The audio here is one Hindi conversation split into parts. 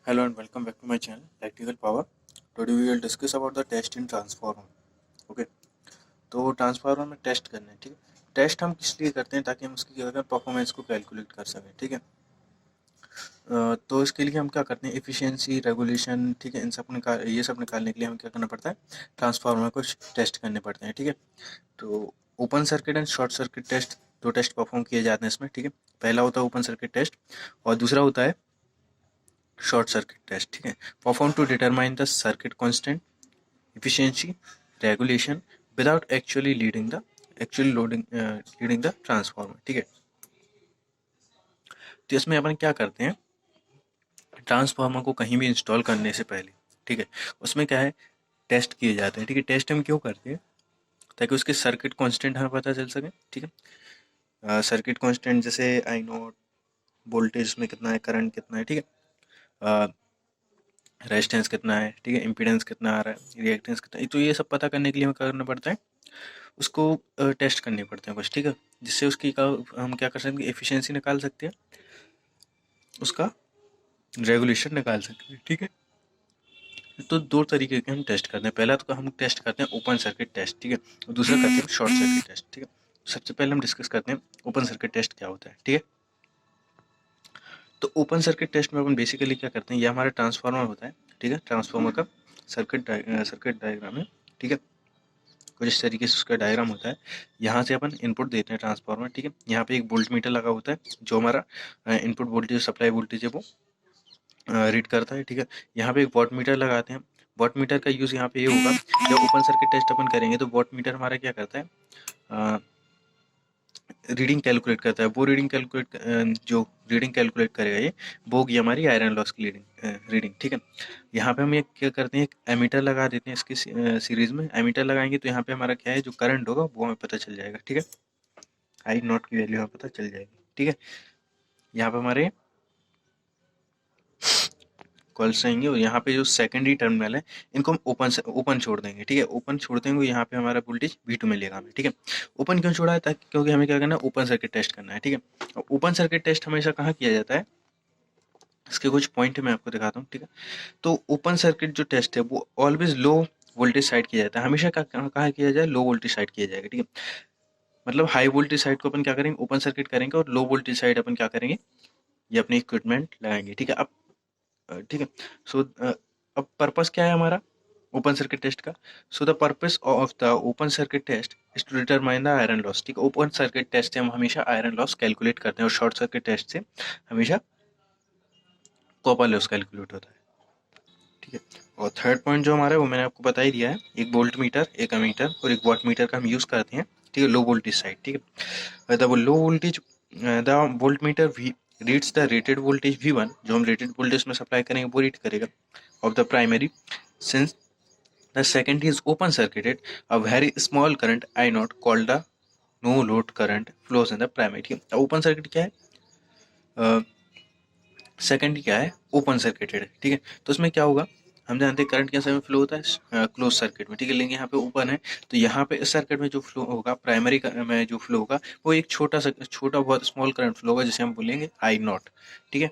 Hello and welcome back to my channel Practical Power. Today we will discuss about the test in transformer. Okay, तो ट्रांसफार्मर में टेस्ट करना है. ठीक है, टेस्ट हम किस लिए करते हैं ताकि हम उसकी क्या करें परफॉर्मेंस को कैलकुलेट कर सकें. ठीक है, तो इसके लिए हम क्या करते हैं एफिशिएंसी रेगुलेशन. ठीक है, इन सब ये सब निकालने के लिए हमें क्या करना पड़ता है ट्रांसफार्मर को टेस्ट करने पड़ते हैं. ठीक है, तो open circuit and short circuit test दो टेस्ट परफॉर्म किए जाते हैं इसमें. ठीक है, पहला होता है ओपन सर्किट टेस्ट और दूसरा होता है शॉर्ट सर्किट टेस्ट. ठीक है, perform to determine the circuit constant efficiency regulation without actually leading the transformer. ठीक है, तो इसमें अपन क्या करते हैं ट्रांसफार्मर को कहीं भी इंस्टॉल करने से पहले. ठीक है, उसमें क्या है टेस्ट किए जाते हैं. ठीक है, टेस्ट हम क्यों करते हैं ताकि उसके सर्किट कांस्टेंट हमें पता चल सके. ठीक है, सर्किट कांस्टेंट जैसे आई नोट वोल्टेज में कितना है, करंट कितना है. ठीक है, रेजिस्टेंस कितना है. ठीक है, इम्पीडेंस कितना आ रहा है, रिएक्टेंस कितना है. तो ये सब पता करने के लिए हमें करना पड़ता है उसको टेस्ट करने पड़ते हैं कुछ. ठीक है, जिससे उसकी हम क्या कर सकते हैं एफिशिएंसी निकाल सकते हैं, उसका रेगुलेशन निकाल सकते हैं. ठीक है, तो दो तरीके के हम टेस्ट करते हैं. पहला तो हम टेस्ट करते हैं ओपन सर्किट टेस्ट. ठीक है, और दूसरा करते हैं शॉर्ट सर्किट टेस्ट. ठीक है, सबसे पहले हम डिस्कस करते हैं ओपन सर्किट टेस्ट क्या होता है. ठीक है, तो ओपन सर्किट टेस्ट में अपन बेसिकली क्या करते हैं, ये हमारा ट्रांसफार्मर होता है. ठीक है, ट्रांसफार्मर का सर्किट डायग्राम है. ठीक है, कुछ इस तरीके से उसका डायग्राम होता है. यहाँ से अपन इनपुट देते हैं ट्रांसफार्मर. ठीक है, यहाँ पे एक वोल्ट मीटर लगा होता है जो हमारा इनपुट वोल्टेज सप्लाई वोल्टेज है वो रीड करता है. ठीक है, यहाँ पे एक वॉट मीटर लगाते हैं. वॉट मीटर का यूज़ यहाँ पे ये होगा जब ओपन सर्किट टेस्ट अपन करेंगे तो वॉट मीटर हमारा क्या करता है रीडिंग कैलकुलेट करता है. वो जो रीडिंग कैलकुलेट करेगा ये हमारी आयरन लॉस की रीडिंग. ठीक है, यहाँ पे हम ये क्या करते हैं एक एमीटर लगा देते हैं इसकी सीरीज में. एमीटर लगाएंगे तो यहाँ पे हमारा क्या है जो करंट होगा वो हमें पता चल जाएगा. ठीक है, आई नॉट की वैल्यू हमें पता चल जाएगी. ठीक है, यहाँ पे हमारे कॉल्स रहेंगे और यहाँ पे जो सेकेंडरी टर्मिनल है इनको हम ओपन छोड़ देंगे. ठीक है, ओपन छोड़ देंगे, यहाँ पे हमारा वोल्टेज V2 मिलेगा हमें. ठीक है, ओपन क्यों छोड़ा है ताकि क्योंकि हमें क्या करना है ओपन सर्किट टेस्ट करना है. ठीक है, ओपन सर्किट टेस्ट हमेशा कहाँ किया जाता है, इसके कुछ पॉइंट मैं आपको दिखाता हूँ. ठीक है, तो ओपन सर्किट जो टेस्ट है वो ऑलवेज लो वोल्टेज साइड किया जाता है. हमेशा कहाँ किया जाए लो वोल्टेज साइड किया जाएगा. ठीक है, मतलब हाई वोल्टेज साइड को अपन क्या करेंगे ओपन सर्किट करेंगे और लो वोल्टेज साइड अपन क्या करेंगे ये अपने इक्विपमेंट लगाएंगे. ठीक है, अब ठीक है, सो अब पर्पस क्या है हमारा ओपन सर्किट टेस्ट का. So the purpose of the open circuit test is to determine the iron loss. ठीक है, ओपन सर्किट टेस्ट से हम हमेशा आयरन लॉस कैलकुलेट करते हैं और शॉर्ट सर्किट टेस्ट से हमेशा कॉपर लॉस कैलकुलेट होता है. ठीक है, और थर्ड पॉइंट जो हमारा है वो मैंने आपको बता ही दिया है. एक वोल्ट मीटर, एक अमीटर और एक वॉट मीटर का हम यूज़ करते हैं. ठीक है, लो वोल्टेज साइड. ठीक है, the low voltage the voltmeter V reads the rated voltage V1 जो हम रेटेड वोल्टेज में सप्लाई करेंगे वो रीड करेगा of the primary. Since the secondary is open circuited a very small current I not called the no load current flows in the primary. ठीक है, ओपन सर्किट क्या है, सेकेंडरी क्या है ओपन सर्किटेड है. ठीक है, तो उसमें क्या होगा हम जानते हैं करंट कैसे में फ्लो होता है क्लोज सर्किट में. ठीक है, लेकिन यहाँ पे ओपन है तो यहाँ पे इस सर्किट में जो फ्लो होगा प्राइमरी में जो फ्लो होगा वो एक छोटा बहुत स्मॉल करंट फ्लो होगा जिसे हम बोलेंगे I नॉट. ठीक है,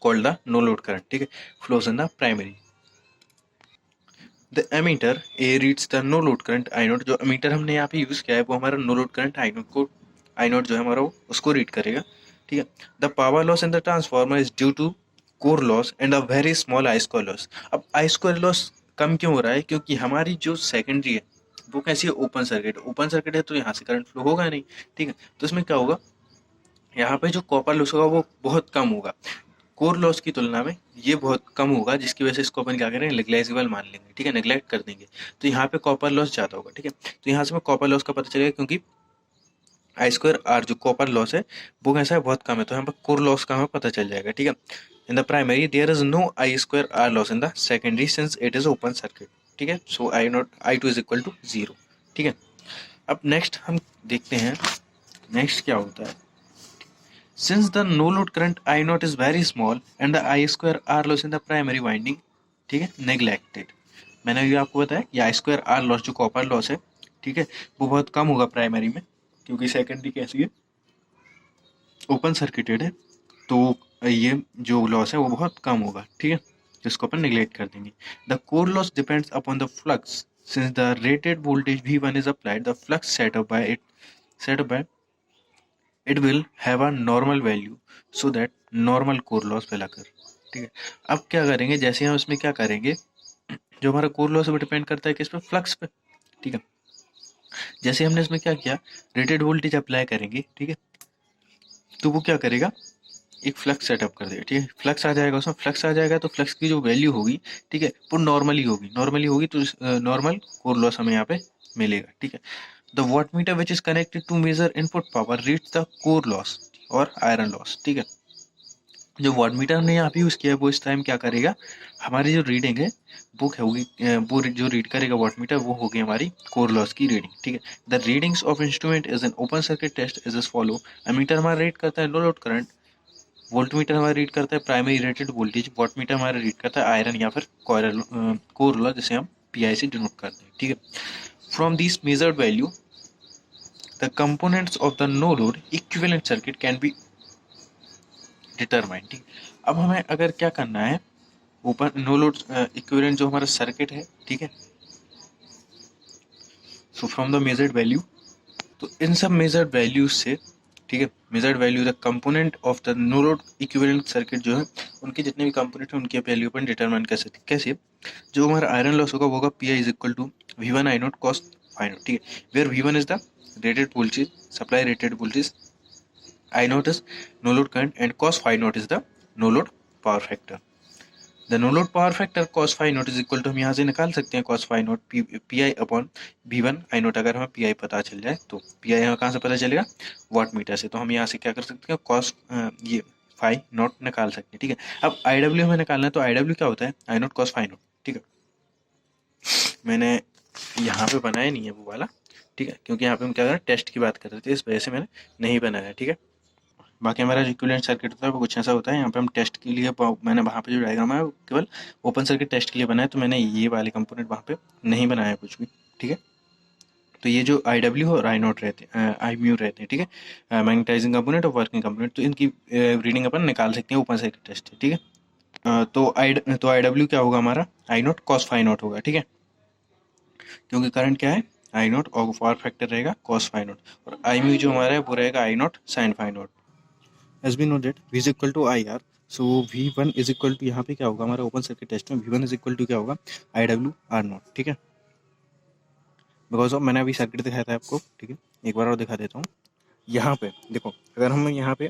called the no load current. ठीक है, flows in the primary. The ammeter A reads the no load current I not. जो एमीटर हमने यहाँ पे यूज किया है वो हमारा no load current I not जो है हमारा उसको रीड करेगा. ठीक है, the power loss in the transformer is due to core loss and a very small I square loss. अब आई स्क्वायर लॉस कम क्यों हो रहा है, क्योंकि हमारी जो सेकेंडरी है वो कैसी है ओपन सर्किट है तो यहाँ से करंट फ्लो होगा नहीं. ठीक है, तो इसमें क्या होगा यहाँ पे जो कॉपर लॉस होगा वो बहुत कम होगा कोर लॉस की तुलना में. ये बहुत कम होगा जिसकी वजह से इसको अपन क्या करेंगे नेग्लेजिबल मान लेंगे. ठीक है, नेग्लेक्ट कर देंगे तो यहाँ पे कॉपर लॉस ज़्यादा होगा. ठीक है, तो यहाँ से मैं कॉपर लॉस का पता चलेगा क्योंकि आई स्क्वायर आर जो कॉपर लॉस है वो कैसा है बहुत कम है तो यहाँ पर कोर लॉस का हमें पता चल जाएगा. ठीक है, in the primary there is no I square R loss in the secondary since it is open circuit. ठीक है, सो I2 इज इक्वल टू 0. ठीक है, अब नेक्स्ट हम देखते हैं नेक्स्ट क्या होता है. Since the no load current I naught is very small and the I square R loss in the primary winding, ठीक है, neglected. मैंने ये आपको बताया कि I square R loss जो कॉपर लॉस है ठीक है वो बहुत कम होगा प्राइमरी में क्योंकि सेकेंडरी कैसी है ओपन सर्किटेड है तो ये जो लॉस है वो बहुत कम होगा, ठीक है, जिसको अपन निगलेक्ट कर देंगे। The core loss depends upon the flux since the rated voltage V1 is applied, the flux set up by it will have a normal value so that normal core loss will occur, ठीक है। अब क्या करेंगे, जैसे हम इसमें क्या करेंगे, जो हमारा कोर लॉस है वो डिपेंड करता है किस पे, फ्लक्स पे, ठीक है। जैसे हमने इसमें क्या किया, रेटेड वोल्टेज अप्लाई करेंगे, ठीक है, तो वो क्या करेगा, एक फ्लक्स सेटअप कर देगा, ठीक है, फ्लक्स आ जाएगा, उसमें फ्लक्स आ जाएगा तो फ्लक्स की जो वैल्यू होगी, ठीक है, वो नॉर्मली होगी तो नॉर्मल कोर लॉस हमें यहाँ पे मिलेगा, ठीक है। The wattmeter which is connected to measure input power reach the core loss और आयरन लॉस, ठीक है। जो वाटमीटर हमने यहाँ पे यूज किया है वो इस टाइम क्या करेगा, हमारी जो रीडिंग है वो क्या होगी, वो जो रीड करेगा वाटमीटर वो होगी हमारी कोर लॉस की रीडिंग, ठीक है। The readings of instrument is an open circuit test is as follow. Ammeter हमारा रीड करता है लो लोड करंट, वोल्टमीटर हमारा रीड करता है प्राइमरी रेटेड वोल्टेज, वॉटमीटर हमारा रीड करता है आयरन या फिर कॉइल कोर लॉस, जिसे हम पीआई से डिनोट करते हैं, ठीक है। From this measured value the components of the no load equivalent circuit can be determined, ठीक। अब हमें अगर क्या करना है, ओपन नो लोड इक्विवेलेंट जो हमारा सर्किट है, ठीक है, so from the measured value, तो इन सब मेजर्ड वैल्यूज से, ठीक है, measured value the component of the no load equivalent circuit जो है उनके जितने भी कंपोनेंट हैं उनके वैल्यू पर डिटरमाइन कर सकते हैं। कैसे, जो हमारा आयरन लॉस होगा वो होगा P I is equal to V1 I naught cos phi naught, ठीक है, where V1 is the rated voltage, supply rated voltage, I naught is no load current and cos phi naught is the no load power factor. The no load power factor cos phi naught is equal to हम यहाँ से निकाल सकते हैं cos phi naught P I upon V1 I naught, अगर हमें पी आई पता चल जाए तो पी आई हमें कहाँ से पता चलेगा, वाट मीटर से, तो हम यहाँ से क्या कर सकते हैं, cos ये phi naught निकाल सकते हैं, ठीक है। अब आई डब्ल्यू हमें निकालना है, तो आई डब्ल्यू क्या होता है, I note cos phi naught, ठीक है। मैंने यहाँ पे बनाया नहीं है वो वाला, ठीक है, क्योंकि यहाँ पे हम क्या कर रहे हैं, टेस्ट की बात कर रहे थे, इस वजह से मैंने नहीं बनाया, ठीक है। बाकी हमारा जो इक्विवेलेंट सर्किट होता है वो कुछ ऐसा होता है, यहाँ पे हम टेस्ट के लिए मैंने वहाँ पे जो डायग्राम है वो केवल ओपन सर्किट टेस्ट के लिए बनाया, तो मैंने ये वाले कंपोनेंट वहाँ पे नहीं बनाया कुछ भी, ठीक है। तो ये जो आई डब्ल्यू और आई नोट रहते हैं, आई म्यू रहते हैं, ठीक है, मैग्नेटाइजिंग कंपोनेंट और वर्किंग कंपोनेंट, तो इनकी रीडिंग अपन निकाल सकते हैं ओपन सर्किट टेस्ट, ठीक है। तो आई डब्ल्यू क्या होगा हमारा, I naught cos phi naught होगा, ठीक है, क्योंकि करंट क्या है, आई नोट और पावर फैक्टर रहेगा कॉस फाई नोट, और आई म्यू जो हमारा है वो रहेगा I naught sine phi naught. As we know that V is equal to I R, so V1 is equal to, यहाँ पे क्या होगा हमारा ओपन सर्किट टेस्ट में V1 इज इक्वल टू क्या होगा, आई डब्ल्यू आर नॉट, ठीक है। बिकॉज ऑफ मैंने अभी सर्किट दिखाया था आपको, ठीक है, एक बार और दिखा देता हूँ। यहाँ पे देखो, अगर हम यहाँ पे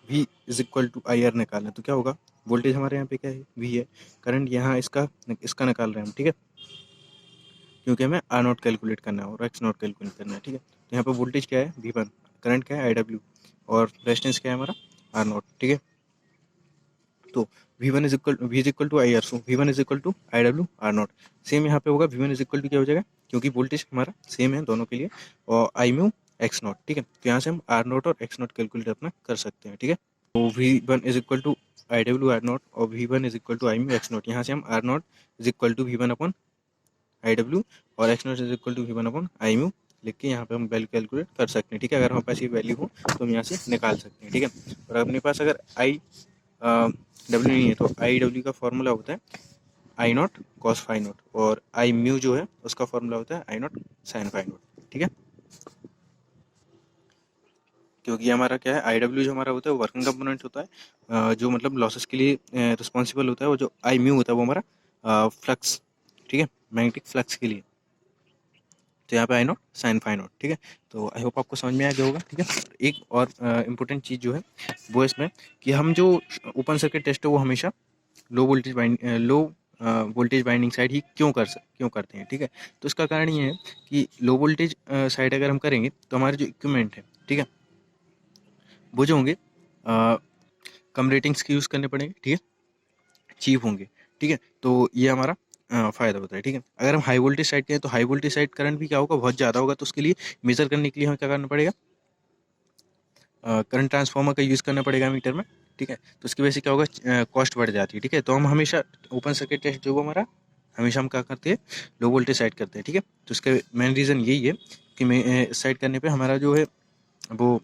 V is equal to I R निकालें तो क्या होगा, वोल्टेज हमारे यहाँ पे क्या है, V है, करंट यहाँ इसका इसका निकाल रहे हैं हम, ठीक है, क्योंकि हमें आर नोट कैलकुलेट करना है और एक्स नोट कैलकुलेट करना है, ठीक है। तो यहाँ पे वोल्टेज क्या है V1, करंट क्या है आई डब्ल्यू, और रेजिस्टेंस क्या है हमारा आर नोट, ठीक है। तो V1 is equal to I R, so V1 is equal to I W R not. Same यहाँ पे होगा, V1 इज इक्वल टू क्या हो जाएगा, क्योंकि वोल्टेज हमारा सेम है दोनों के लिए, और आई म्यू एक्स नॉट, ठीक है, तो यहाँ से हम आर नॉट और एक्स नॉट कैलकुलेट अपना कर सकते हैं, ठीक है। तो V1 is equal to I W R naught और V1 is equal to I mu X naught, यहाँ से हम R naught is equal to V1 upon I W और X naught is equal to V1 upon I mu लिख के यहाँ पे हम वैल्यू कैलकुलेट कर सकते हैं, ठीक है। अगर हमारे पास ये वैल्यू हो तो हम यहाँ से निकाल सकते हैं, ठीक है। और अपने पास अगर आई डब्ल्यू नहीं है तो आई डब्ल्यू का फॉर्मूला होता है आई नॉट कॉस फाई नॉट, और आई म्यू जो है उसका फॉर्मूला होता है आई नॉट साइन फाई नॉट, ठीक है। क्योंकि हमारा क्या है, आई डब्ल्यू जो हमारा होता है वो वर्किंग कंपोनेंट होता है, जो मतलब लॉसेस के लिए रिस्पॉन्सिबल होता है, वो जो आई म्यू होता है वो हमारा फ्लक्स, ठीक है, मैग्नेटिक फ्लक्स के लिए, तो यहाँ पे आई नॉट साइन फाई नॉट, ठीक है। तो आई होप आपको समझ में आ गया होगा, ठीक है। एक और इम्पोर्टेंट चीज़ जो है वो इसमें कि हम जो ओपन सर्किट टेस्ट है वो हमेशा लो वोल्टेज बाइंडिंग साइड ही क्यों करते हैं, ठीक है। तो इसका कारण ये है कि लो वोल्टेज साइड अगर हम करेंगे तो हमारे जो इक्विपमेंट है, ठीक है, वो जो होंगे कम रेटिंग्स के यूज़ करने पड़ेंगे, ठीक है, चीप होंगे, ठीक है। तो ये हमारा फ़ायदा होता है, ठीक है। अगर हम हाई वोल्टेज साइड के हैं तो हाई वोल्टेज साइड करंट भी क्या होगा, बहुत ज़्यादा होगा, तो उसके लिए मेजर करने के लिए हमें क्या करना पड़ेगा, करंट ट्रांसफार्मर का यूज़ करना पड़ेगा मीटर में, ठीक है। तो उसकी वजह से क्या होगा, कॉस्ट बढ़ जाती है, ठीक है। तो हम हमेशा ओपन सर्किट टेस्ट जो हमारा हमेशा हम क्या करते हैं, लो वोल्टेज साइड करते हैं, ठीक है। तो इसका मेन रीज़न यही है कि साइड करने पे हमारा जो है वो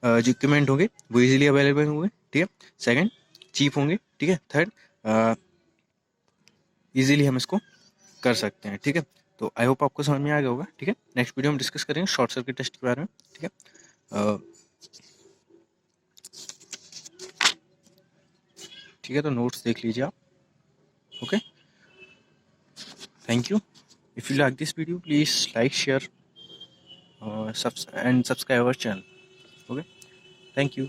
जो इक्विपमेंट होंगे वो इजीली अवेलेबल होंगे, ठीक है। सेकंड, चीप होंगे, ठीक है। थर्ड, इजीली हम इसको कर सकते हैं, ठीक है। तो आई होप आपको समझ में आ गया होगा, ठीक है। नेक्स्ट वीडियो में डिस्कस करेंगे शॉर्ट सर्किट टेस्ट के बारे में, ठीक है। ठीक है, तो नोट्स देख लीजिए आप, okay. Thank you. If you like this video please like, share and subscribe our channel, okay. Thank you.